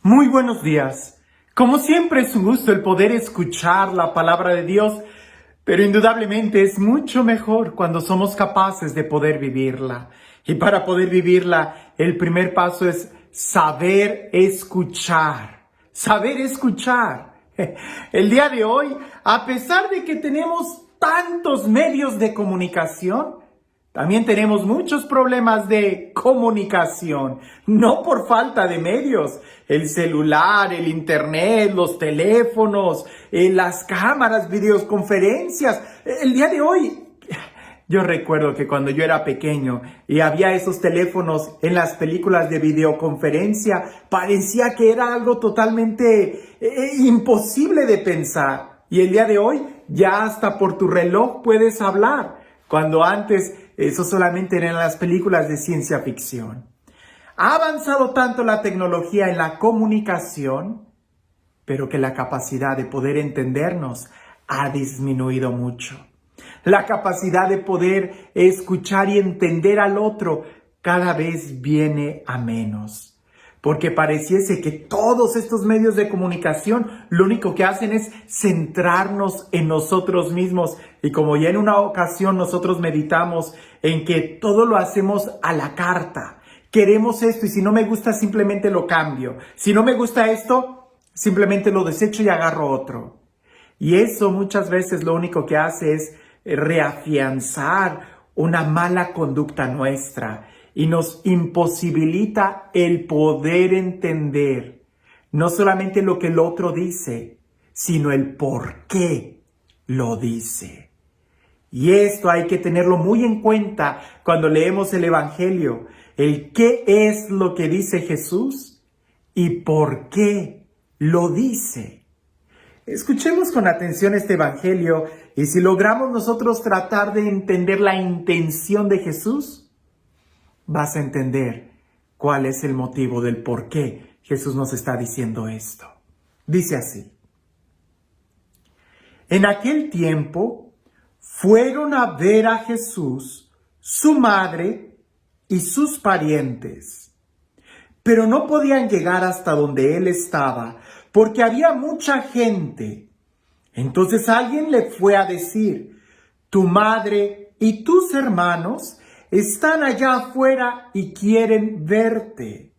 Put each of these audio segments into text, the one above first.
Muy buenos días. Como siempre es un gusto el poder escuchar la palabra de Dios, pero indudablemente es mucho mejor cuando somos capaces de poder vivirla. Y para poder vivirla, el primer paso es saber escuchar. Saber escuchar. El día de hoy, a pesar de que tenemos tantos medios de comunicación, también tenemos muchos problemas de comunicación, no por falta de medios. El celular, el internet, los teléfonos, las cámaras, videoconferencias. El día de hoy, yo recuerdo que cuando yo era pequeño y había esos teléfonos en las películas de videoconferencia, parecía que era algo totalmente imposible de pensar. Y el día de hoy, ya hasta por tu reloj puedes hablar, cuando antes eso solamente eran las películas de ciencia ficción. Ha avanzado tanto la tecnología en la comunicación, pero que la capacidad de poder entendernos ha disminuido mucho. La capacidad de poder escuchar y entender al otro cada vez viene a menos. Porque pareciese que todos estos medios de comunicación lo único que hacen es centrarnos en nosotros mismos. Y como ya en una ocasión nosotros meditamos en que todo lo hacemos a la carta. Queremos esto y si no me gusta simplemente lo cambio. Si no me gusta esto, simplemente lo desecho y agarro otro. Y eso muchas veces lo único que hace es reafianzar una mala conducta nuestra y nos imposibilita el poder entender no solamente lo que el otro dice, sino el por qué lo dice. Y esto hay que tenerlo muy en cuenta cuando leemos el Evangelio, el qué es lo que dice Jesús y por qué lo dice. Escuchemos con atención este Evangelio y si logramos nosotros tratar de entender la intención de Jesús, vas a entender cuál es el motivo del por qué Jesús nos está diciendo esto. Dice así: en aquel tiempo fueron a ver a Jesús, su madre y sus parientes, pero no podían llegar hasta donde él estaba, porque había mucha gente. Entonces alguien le fue a decir: tu madre y tus hermanos están allá afuera y quieren verte.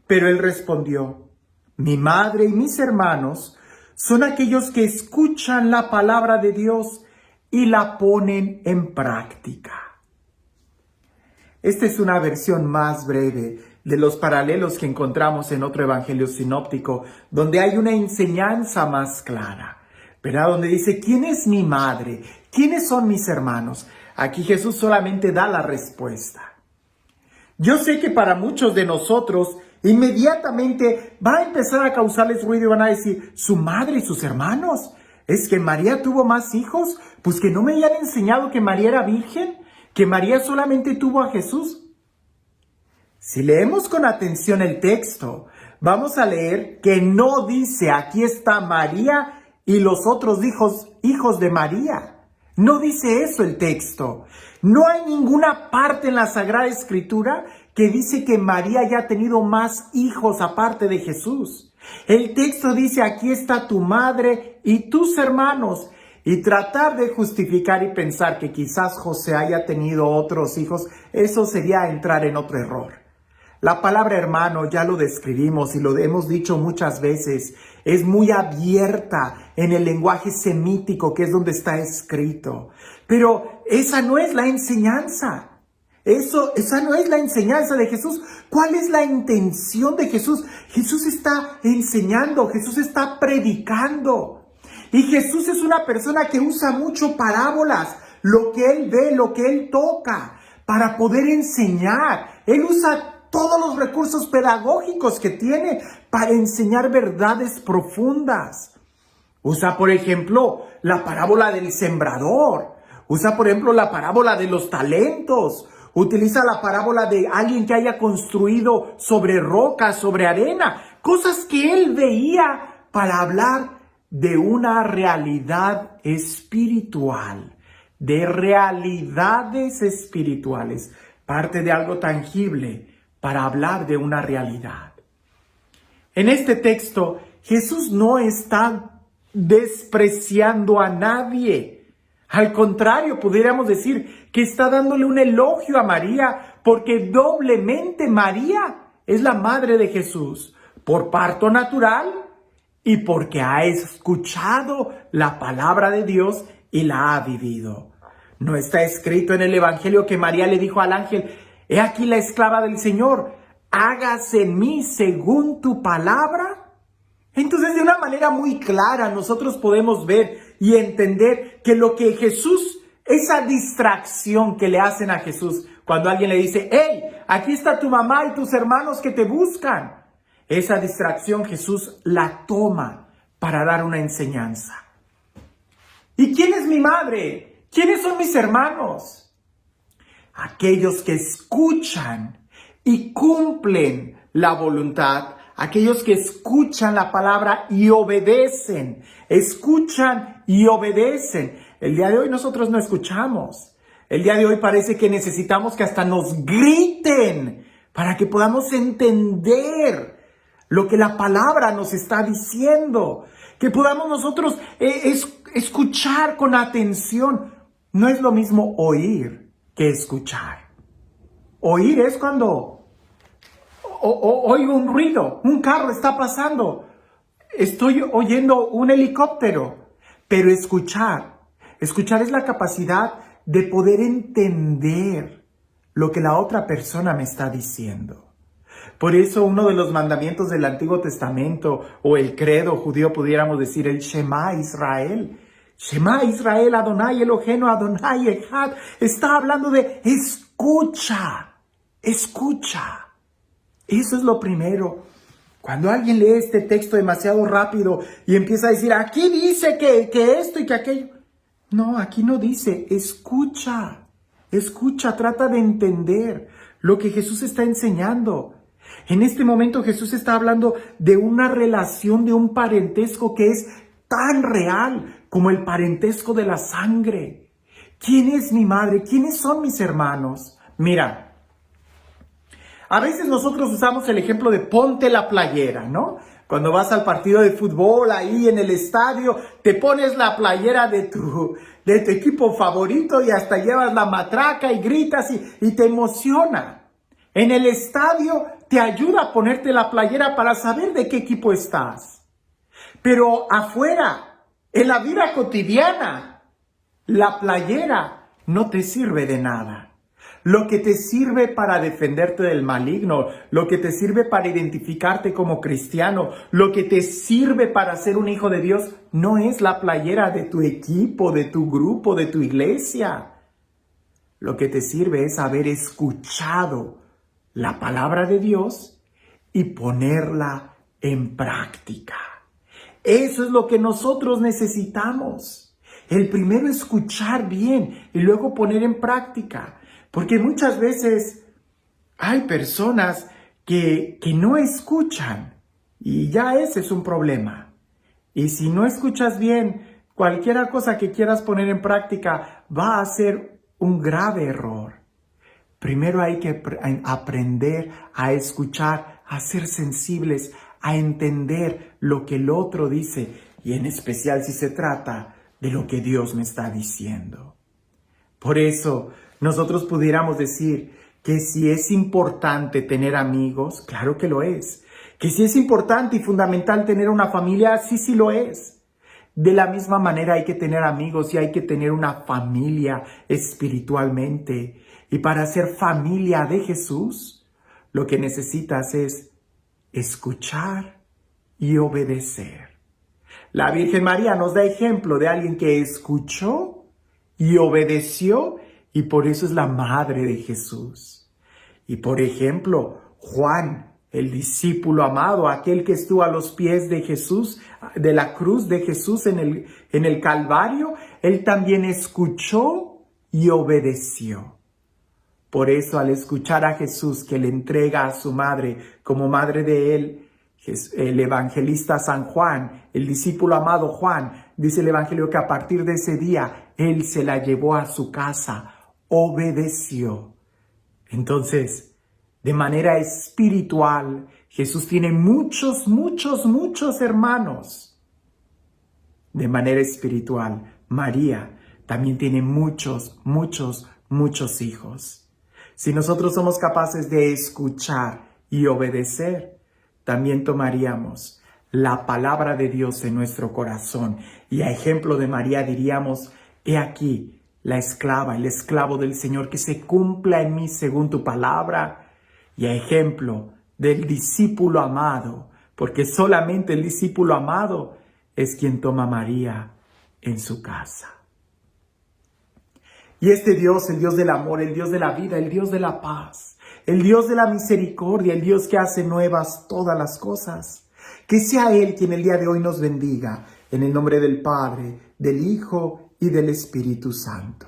Pero él respondió: mi madre y mis hermanos son aquellos que escuchan la palabra de Dios y la ponen en práctica. Esta es una versión más breve de los paralelos que encontramos en otro evangelio sinóptico, donde hay una enseñanza más clara, ¿verdad? Donde dice: ¿quién es mi madre? ¿Quiénes son mis hermanos? Aquí Jesús solamente da la respuesta. Yo sé que para muchos de nosotros inmediatamente va a empezar a causarles ruido y van a decir: su madre y sus hermanos. ¿Es que María tuvo más hijos? Pues que no me habían enseñado que María era virgen, que María solamente tuvo a Jesús. Si leemos con atención el texto, vamos a leer que no dice: aquí está María y los otros hijos de María. No dice eso el texto. No hay ninguna parte en la Sagrada Escritura que dice que María haya tenido más hijos aparte de Jesús. El texto dice: aquí está tu madre y tus hermanos. Y tratar de justificar y pensar que quizás José haya tenido otros hijos, eso sería entrar en otro error. La palabra hermano, ya lo describimos y lo hemos dicho muchas veces, es muy abierta en el lenguaje semítico, que es donde está escrito. Pero esa no es la enseñanza. Esa no es la enseñanza de Jesús. ¿Cuál es la intención de Jesús? Jesús está enseñando, Jesús está predicando. Y Jesús es una persona que usa mucho parábolas, lo que él ve, lo que él toca, para poder enseñar. Él usa todos los recursos pedagógicos que tiene para enseñar verdades profundas. Usa, por ejemplo, la parábola del sembrador. Usa, por ejemplo, la parábola de los talentos. Utiliza la parábola de alguien que haya construido sobre roca, sobre arena. Cosas que él veía para hablar de una realidad espiritual. De realidades espirituales. Parte de algo tangible para hablar de una realidad. En este texto, Jesús no está despreciando a nadie. Al contrario, pudiéramos decir que está dándole un elogio a María, porque doblemente María es la madre de Jesús, por parto natural y porque ha escuchado la palabra de Dios y la ha vivido. ¿No está escrito en el Evangelio que María le dijo al ángel: he aquí la esclava del Señor, hágase en mí según tu palabra? Entonces, de una manera muy clara, nosotros podemos ver y entender que lo que Jesús, esa distracción que le hacen a Jesús, cuando alguien le dice: hey, aquí está tu mamá y tus hermanos que te buscan. Esa distracción Jesús la toma para dar una enseñanza. ¿Y quién es mi madre? ¿Quiénes son mis hermanos? Aquellos que escuchan y cumplen la voluntad, aquellos que escuchan la palabra y obedecen, escuchan y obedecen. El día de hoy nosotros no escuchamos. El día de hoy parece que necesitamos que hasta nos griten para que podamos entender lo que la palabra nos está diciendo, que podamos nosotros escuchar con atención. No es lo mismo oír que escuchar. Oír es cuando oigo un ruido, un carro está pasando, estoy oyendo un helicóptero. Pero escuchar es la capacidad de poder entender lo que la otra persona me está diciendo. Por eso uno de los mandamientos del Antiguo Testamento, o el credo judío, pudiéramos decir el Shema Israel. Shema Israel, Adonai Eloheinu, Adonai Echad. Está hablando de escucha, escucha. Eso es lo primero. Cuando alguien lee este texto demasiado rápido y empieza a decir: aquí dice que esto y que aquello. No, aquí no dice. Escucha, escucha, trata de entender lo que Jesús está enseñando. En este momento Jesús está hablando de una relación, de un parentesco que es tan real como el parentesco de la sangre. ¿Quién es mi madre? ¿Quiénes son mis hermanos? Mira, a veces nosotros usamos el ejemplo de ponte la playera, ¿no? Cuando vas al partido de fútbol, ahí en el estadio, te pones la playera de tu equipo favorito y hasta llevas la matraca y gritas y te emociona. En el estadio te ayuda a ponerte la playera para saber de qué equipo estás. Pero afuera, en la vida cotidiana, la playera no te sirve de nada. Lo que te sirve para defenderte del maligno, lo que te sirve para identificarte como cristiano, lo que te sirve para ser un hijo de Dios, no es la playera de tu equipo, de tu grupo, de tu iglesia. Lo que te sirve es haber escuchado la palabra de Dios y ponerla en práctica. Eso es lo que nosotros necesitamos. El primero escuchar bien y luego poner en práctica. Porque muchas veces hay personas que no escuchan y ya ese es un problema. Y si no escuchas bien, cualquier cosa que quieras poner en práctica va a ser un grave error. Primero hay que aprender a escuchar, a ser sensibles, a entender lo que el otro dice y en especial si se trata de lo que Dios me está diciendo. Por eso nosotros pudiéramos decir que si es importante tener amigos, claro que lo es. Que si es importante y fundamental tener una familia, sí lo es. De la misma manera hay que tener amigos y hay que tener una familia espiritualmente. Y para ser familia de Jesús, lo que necesitas es escuchar y obedecer. La Virgen María nos da ejemplo de alguien que escuchó y obedeció y por eso es la madre de Jesús. Y por ejemplo, Juan, el discípulo amado, aquel que estuvo a los pies de Jesús, de la cruz de Jesús en el Calvario, él también escuchó y obedeció. Por eso, al escuchar a Jesús que le entrega a su madre como madre de él, el evangelista San Juan, el discípulo amado Juan, dice el evangelio que a partir de ese día, él se la llevó a su casa, obedeció. Entonces, de manera espiritual, Jesús tiene muchos, muchos, muchos hermanos. De manera espiritual, María también tiene muchos, muchos, muchos hijos. Si nosotros somos capaces de escuchar y obedecer, también tomaríamos la palabra de Dios en nuestro corazón. Y a ejemplo de María diríamos, he aquí la esclava, el esclavo del Señor, que se cumpla en mí según tu palabra. Y a ejemplo del discípulo amado, porque solamente el discípulo amado es quien toma a María en su casa. Y este Dios, el Dios del amor, el Dios de la vida, el Dios de la paz, el Dios de la misericordia, el Dios que hace nuevas todas las cosas, que sea Él quien el día de hoy nos bendiga, en el nombre del Padre, del Hijo y del Espíritu Santo.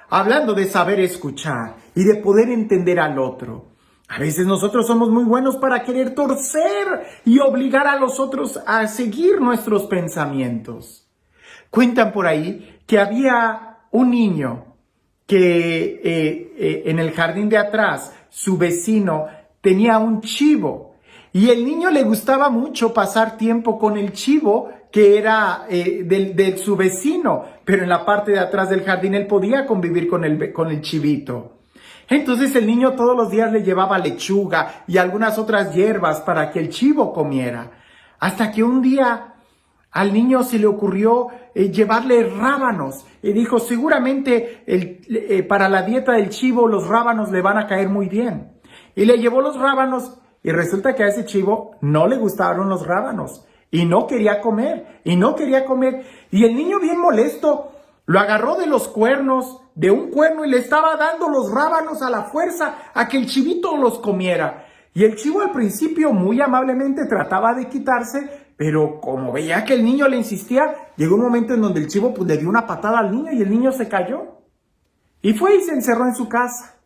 Hablando de saber escuchar y de poder entender al otro, a veces nosotros somos muy buenos para querer torcer y obligar a los otros a seguir nuestros pensamientos. Cuentan por ahí que había un niño que en el jardín de atrás, su vecino tenía un chivo y el niño le gustaba mucho pasar tiempo con el chivo que era de su vecino, pero en la parte de atrás del jardín él podía convivir con el chivito. Entonces el niño todos los días le llevaba lechuga y algunas otras hierbas para que el chivo comiera. Hasta que un día al niño se le ocurrió llevarle rábanos. Y dijo, seguramente para la dieta del chivo los rábanos le van a caer muy bien. Y le llevó los rábanos y resulta que a ese chivo no le gustaron los rábanos. Y no quería comer, y no quería comer. Y el niño bien molesto lo agarró de los cuernos, de un cuerno, y le estaba dando los rábanos a la fuerza a que el chivito los comiera. Y el chivo al principio muy amablemente trataba de quitarse, pero como veía que el niño le insistía, llegó un momento en donde el chivo le dio una patada al niño y el niño se cayó. Y fue y se encerró en su casa.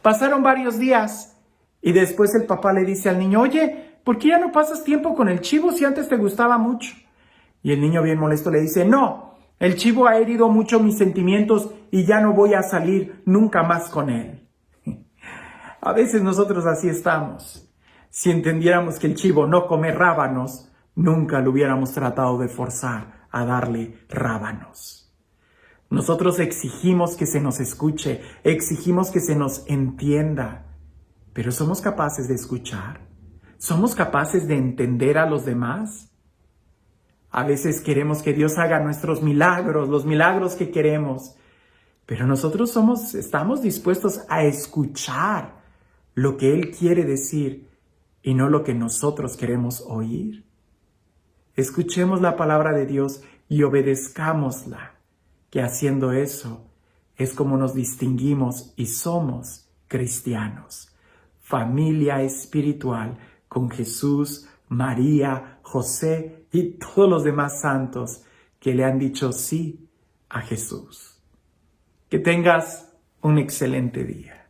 Pasaron varios días y después el papá le dice al niño, oye, ¿por qué ya no pasas tiempo con el chivo si antes te gustaba mucho? Y el niño bien molesto le dice, no, el chivo ha herido mucho mis sentimientos y ya no voy a salir nunca más con él. A veces nosotros así estamos. Si entendiéramos que el chivo no come rábanos, nunca lo hubiéramos tratado de forzar a darle rábanos. Nosotros exigimos que se nos escuche, exigimos que se nos entienda, pero ¿somos capaces de escuchar? ¿Somos capaces de entender a los demás? A veces queremos que Dios haga nuestros milagros, los milagros que queremos, pero nosotros estamos dispuestos a escuchar lo que Él quiere decir y no lo que nosotros queremos oír. Escuchemos la palabra de Dios y obedezcámosla, que haciendo eso es como nos distinguimos y somos cristianos. Familia espiritual con Jesús, María, José y todos los demás santos que le han dicho sí a Jesús. Que tengas un excelente día.